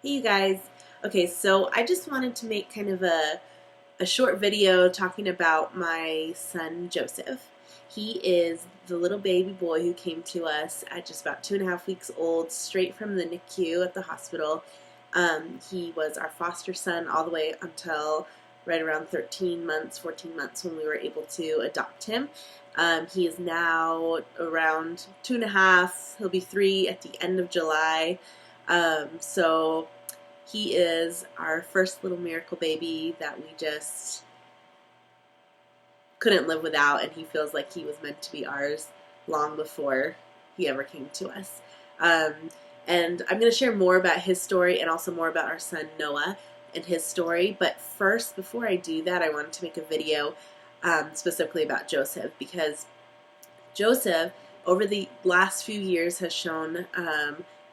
Hey you guys. Okay, so I just wanted to make kind of a short video talking about my son Joseph. He is the little baby boy who came to us at just about 2.5 weeks old, straight from the NICU at the hospital. He was our foster son all the way until right around 13 months, 14 months when we were able to adopt him. He is now around 2.5. He'll be 3 at the end of July. So he is our first little miracle baby that we just couldn't live without, and he feels like he was meant to be ours long before he ever came to us. Um, and I'm going to share more about his story and also more about our son Noah and his story. But first, before I do that, I wanted to make a video specifically about Joseph, because Joseph, over the last few years, has shown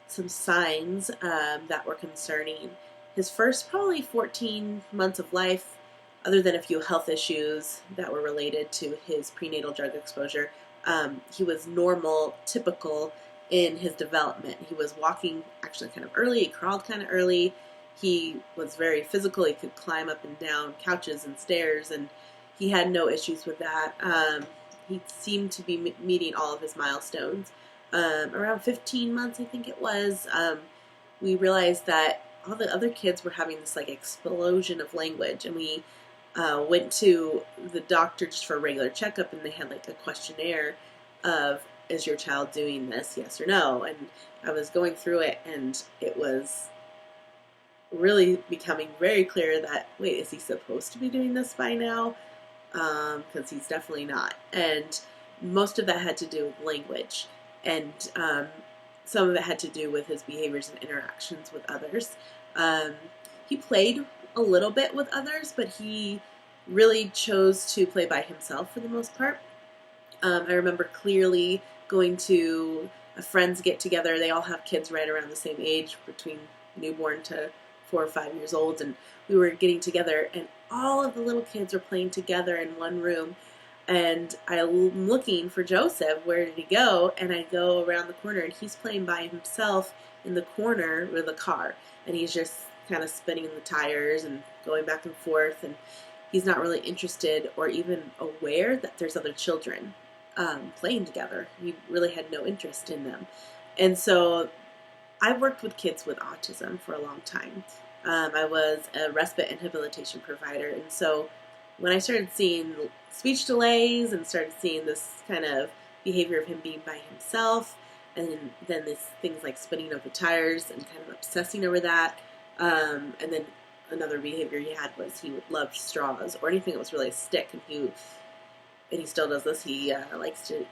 some signs that were concerning. His first probably 14 months of life, other than a few health issues that were related to his prenatal drug exposure, he was normal, typical in his development. He was walking actually kind of early, he crawled kind of early, he was very physical, he could climb up and down couches and stairs, and he had no issues with that. He seemed to be meeting all of his milestones. Around 15 months, I think it was, we realized that all the other kids were having this like explosion of language, and we went to the doctor just for a regular checkup, and they had like a questionnaire of, is your child doing this, yes or no? And I was going through it, and it was really becoming very clear that, wait, is he supposed to be doing this by now? Because he's definitely not. And most of that had to do with language, and some of it had to do with his behaviors and interactions with others. He played a little bit with others, but he really chose to play by himself for the most part. I remember clearly going to a friend's get-together. They all have kids right around the same age, between newborn to 4 or 5 years old, and we were getting together, and all of the little kids were playing together in one room, and I'm looking for Joseph. Where did he go? And I go around the corner, and he's playing by himself in the corner with a car, and he's just kind of spinning the tires and going back and forth, and he's not really interested or even aware that there's other children playing together. He really had no interest in them. And so I've worked with kids with autism for a long time. I was a respite and habilitation provider, and so when I started seeing speech delays and started seeing this kind of behavior of him being by himself, and then this things like spinning of the tires and kind of obsessing over that, and then another behavior he had was he loved straws or anything that was really a stick, and he still does this. He likes to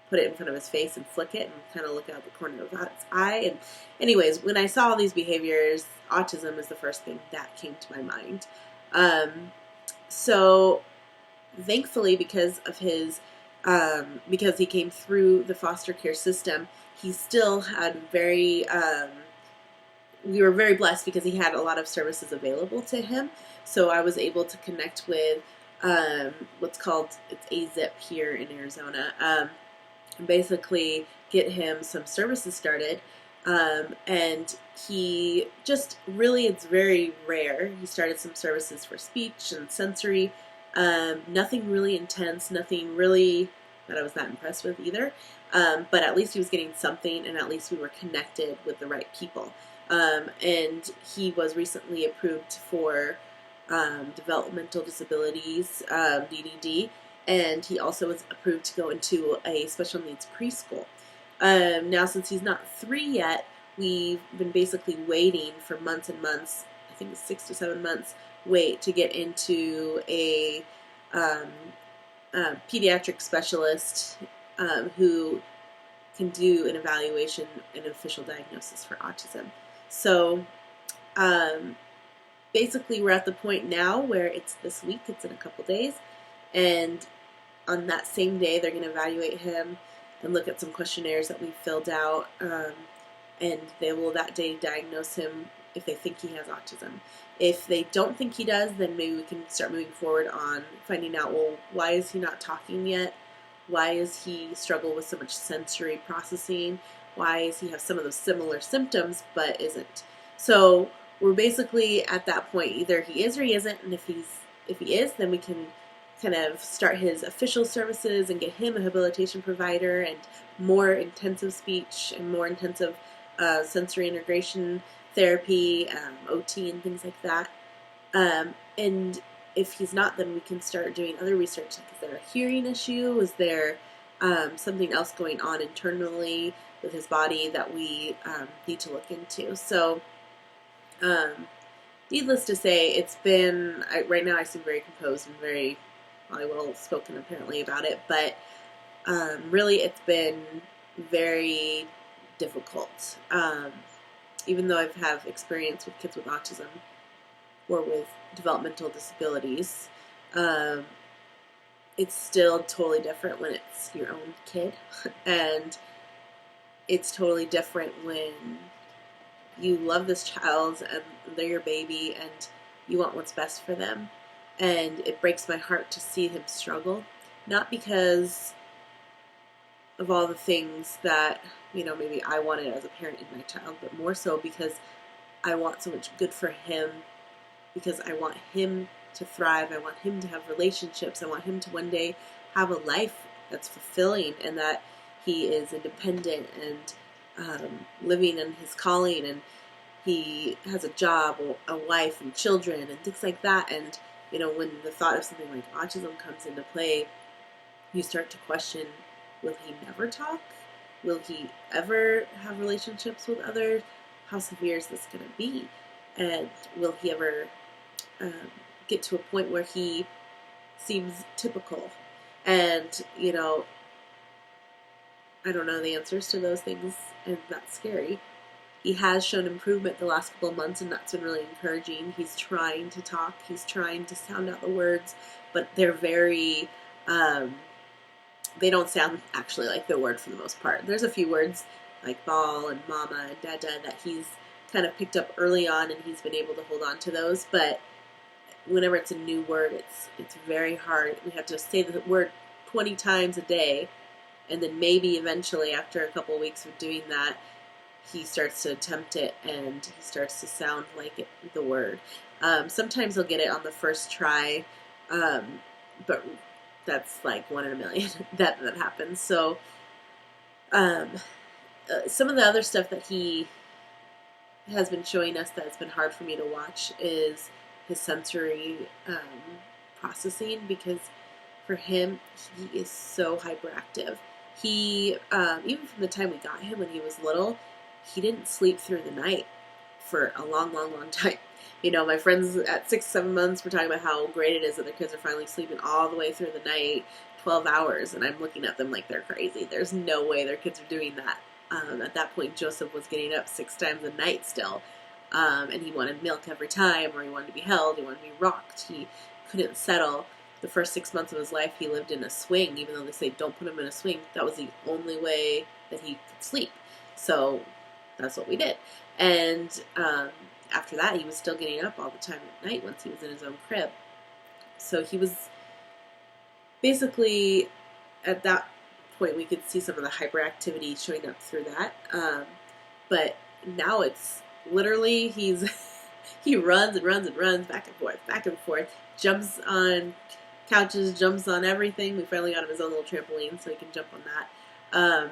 put it in front of his face and flick it and kind of look out the corner of his eye. And anyways, when I saw all these behaviors, autism is the first thing that came to my mind. So thankfully, because of his, because he came through the foster care system, he still had we were very blessed because he had a lot of services available to him. So I was able to connect with what's called, it's AZIP here in Arizona, and basically get him some services started. And he just really, it's very rare. He started some services for speech and sensory, nothing really intense, nothing really that I was not impressed with either. But at least he was getting something, and at least we were connected with the right people. And he was recently approved for developmental disabilities, DDD, and he also was approved to go into a special needs preschool. Now, since he's not 3 yet, we've been basically waiting for months and months, I think 6 to 7 months, wait to get into a pediatric specialist who can do an evaluation and an official diagnosis for autism. So basically we're at the point now where it's this week, it's in a couple days, and on that same day they're going to evaluate him and look at some questionnaires that we filled out, and they will that day diagnose him if they think he has autism. If they don't think he does, then maybe we can start moving forward on finding out, well, why is he not talking yet? Why is he struggle with so much sensory processing? Why does he have some of those similar symptoms but isn't? So we're basically at that point, either he is or he isn't, and if he is, then we can kind of start his official services and get him a habilitation provider and more intensive speech and more intensive sensory integration therapy, OT and things like that. And if he's not, then we can start doing other research. Like, is there a hearing issue? Is there something else going on internally with his body that we need to look into? So, needless to say, it's been, right now I seem very composed and very well spoken apparently about it, but really it's been very difficult. Even though I've had experience with kids with autism or with developmental disabilities, it's still totally different when it's your own kid. And it's totally different when you love this child and they're your baby and you want what's best for them. And it breaks my heart to see him struggle. Not because of all the things that, maybe I wanted as a parent in my child, but more so because I want so much good for him, because I want him to thrive, I want him to have relationships, I want him to one day have a life that's fulfilling and that he is independent and living in his calling, and he has a job, a wife, and children, and things like that. And, when the thought of something like autism comes into play, you start to question, will he never talk? Will he ever have relationships with others? How severe is this going to be? And will he ever get to a point where he seems typical? And, I don't know the answers to those things, and that's scary. He has shown improvement the last couple of months, and that's been really encouraging. He's trying to talk. He's trying to sound out the words, but they're very, they don't sound actually like the word for the most part. There's a few words like ball and mama and dada that he's kind of picked up early on, and he's been able to hold on to those. But whenever it's a new word, it's very hard. We have to say the word 20 times a day, and then maybe eventually after a couple of weeks of doing that, he starts to attempt it and he starts to sound like the word. Sometimes he'll get it on the first try, but that's like 1 in a million that happens. So some of the other stuff that he has been showing us that's been hard for me to watch is his sensory processing, because for him, he is so hyperactive. He, even from the time we got him when he was little, he didn't sleep through the night for a long, long, long time. My friends at 6-7 months were talking about how great it is that their kids are finally sleeping all the way through the night, 12 hours, and I'm looking at them like they're crazy. There's no way their kids are doing that. At that point, Joseph was getting up 6 times a night still, and he wanted milk every time, or he wanted to be held, he wanted to be rocked, he couldn't settle. The first 6 months of his life, he lived in a swing, even though they say don't put him in a swing. That was the only way that he could sleep. So that's what we did. And after that, he was still getting up all the time at night once he was in his own crib. So he was basically, at that point, we could see some of the hyperactivity showing up through that. But now it's literally, he runs and runs and runs back and forth, jumps on couches, jumps on everything. We finally got him his own little trampoline so he can jump on that.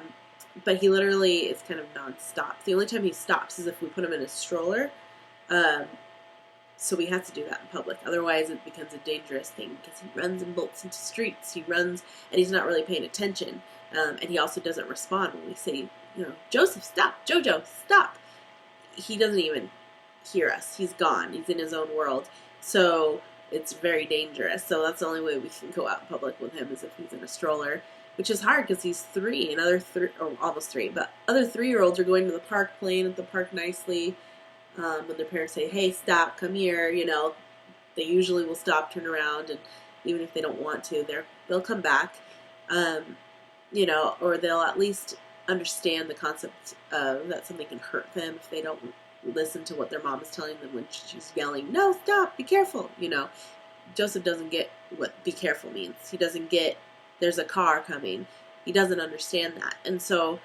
But he literally is kind of nonstop. The only time he stops is if we put him in a stroller. So we have to do that in public. Otherwise, it becomes a dangerous thing because he runs and bolts into streets. He runs and he's not really paying attention. And he also doesn't respond when we say, Joseph, stop, Jojo, stop. He doesn't even hear us. He's gone. He's in his own world. So it's very dangerous. So that's the only way we can go out in public with him is if he's in a stroller, which is hard because he's 3 and almost 3, but other 3-year-olds are going to the park, playing at the park nicely. When their parents say, hey, stop, come here, they usually will stop, turn around, and even if they don't want to, they'll come back, or they'll at least understand the concept of that something can hurt them if they don't listen to what their mom is telling them when she's yelling, no, stop, be careful, Joseph doesn't get what be careful means. He doesn't get there's a car coming. He doesn't understand that. And so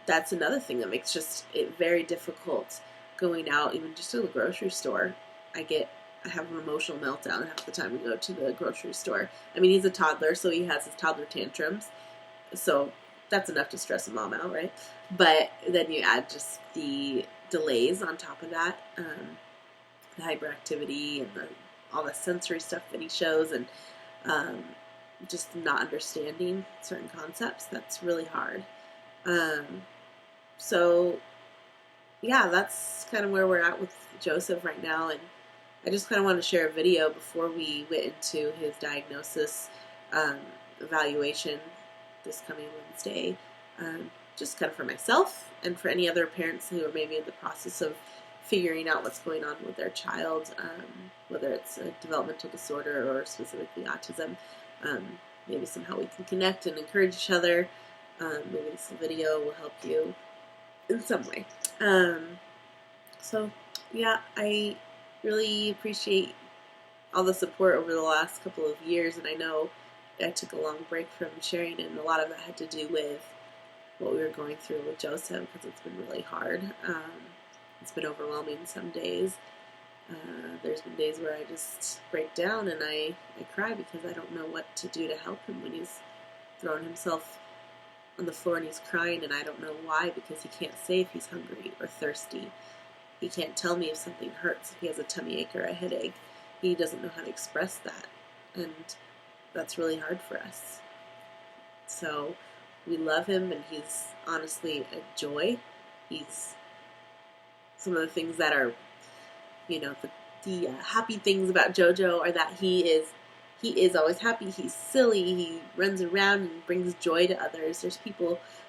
that's another thing that makes just it very difficult going out, even just to the grocery store, I have an emotional meltdown half the time we go to the grocery store. I mean, he's a toddler, so he has his toddler tantrums. So that's enough to stress a mom out, right? But then you add just the delays on top of that, the hyperactivity and all the sensory stuff that he shows, and just not understanding certain concepts. That's really hard. So yeah, that's kind of where we're at with Joseph right now, and I just kind of want to share a video before we went into his diagnosis evaluation this coming Wednesday, just kind of for myself and for any other parents who are maybe in the process of figuring out what's going on with their child, whether it's a developmental disorder or specifically autism. Maybe somehow we can connect and encourage each other. Maybe this video will help you in some way. So yeah, I really appreciate all the support over the last couple of years, and I know I took a long break from sharing, and a lot of that had to do with what we were going through with Joseph, because it's been really hard. It's been overwhelming some days. There's been days where I just break down and I cry because I don't know what to do to help him when he's thrown himself on the floor and he's crying, and I don't know why, because he can't say if he's hungry or thirsty. He can't tell me if something hurts, if he has a tummy ache or a headache. He doesn't know how to express that, and that's really hard for us. So we love him, and he's honestly a joy. He's some of the things that are, the happy things about JoJo are that he is always happy. He's silly. He runs around and brings joy to others. There's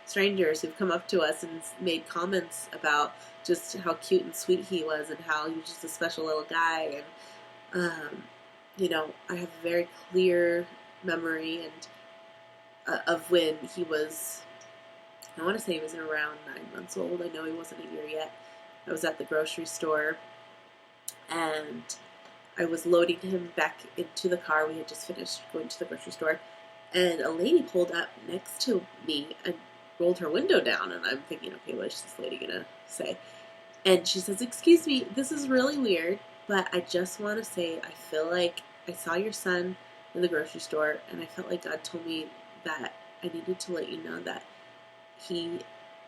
strangers who've come up to us and made comments about just how cute and sweet he was and how he was just a special little guy. And, I have a very clear memory of when he was, I want to say he was around 9 months old. I know he wasn't a year yet. I was at the grocery store, and I was loading him back into the car. We had just finished going to the grocery store, and a lady pulled up next to me and rolled her window down, and I'm thinking, okay, what is this lady going to say? And she says, "Excuse me, this is really weird, but I just want to say I feel like I saw your son in the grocery store, and I felt like God told me that I needed to let you know that he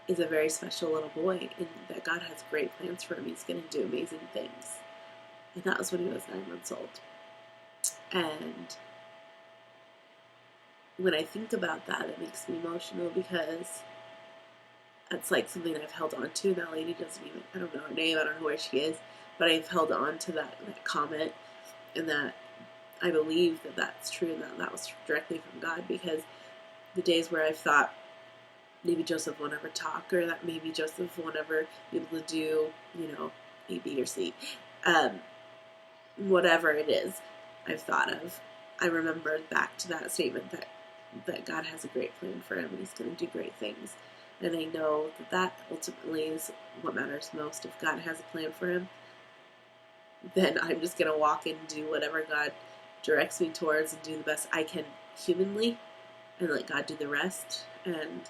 is a very special little boy, and that God has great plans for him. He's going to do amazing things." And that was when he was 9 months old. And when I think about that, it makes me emotional, because it's like something I've held on to. That lady doesn't even, I don't know her name, I don't know where she is, but I've held on to that comment, and that I believe that that's true, and that was directly from God, because the days where I've thought maybe Joseph won't ever talk, or that maybe Joseph won't ever be able to do, A, B, or C, whatever it is I've thought of, I remember back to that statement that God has a great plan for him, and he's going to do great things. And I know that ultimately is what matters most. If God has a plan for him, then I'm just going to walk and do whatever God directs me towards, and do the best I can humanly, and let God do the rest. And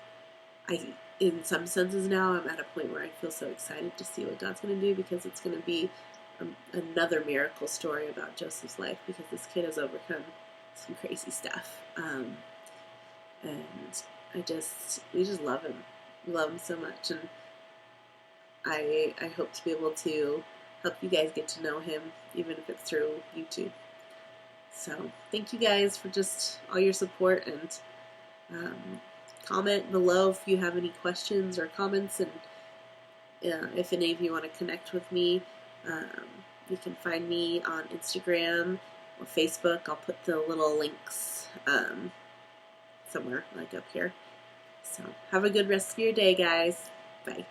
in some senses now, I'm at a point where I feel so excited to see what God's going to do, because it's going to be another miracle story about Joseph's life, because this kid has overcome some crazy stuff. And we just love him. We love him so much, and I hope to be able to help you guys get to know him, even if it's through YouTube. So thank you guys for just all your support, and comment below if you have any questions or comments, and if any of you want to connect with me, you can find me on Instagram or Facebook. I'll put the little links somewhere like up here. So have a good rest of your day, guys. Bye.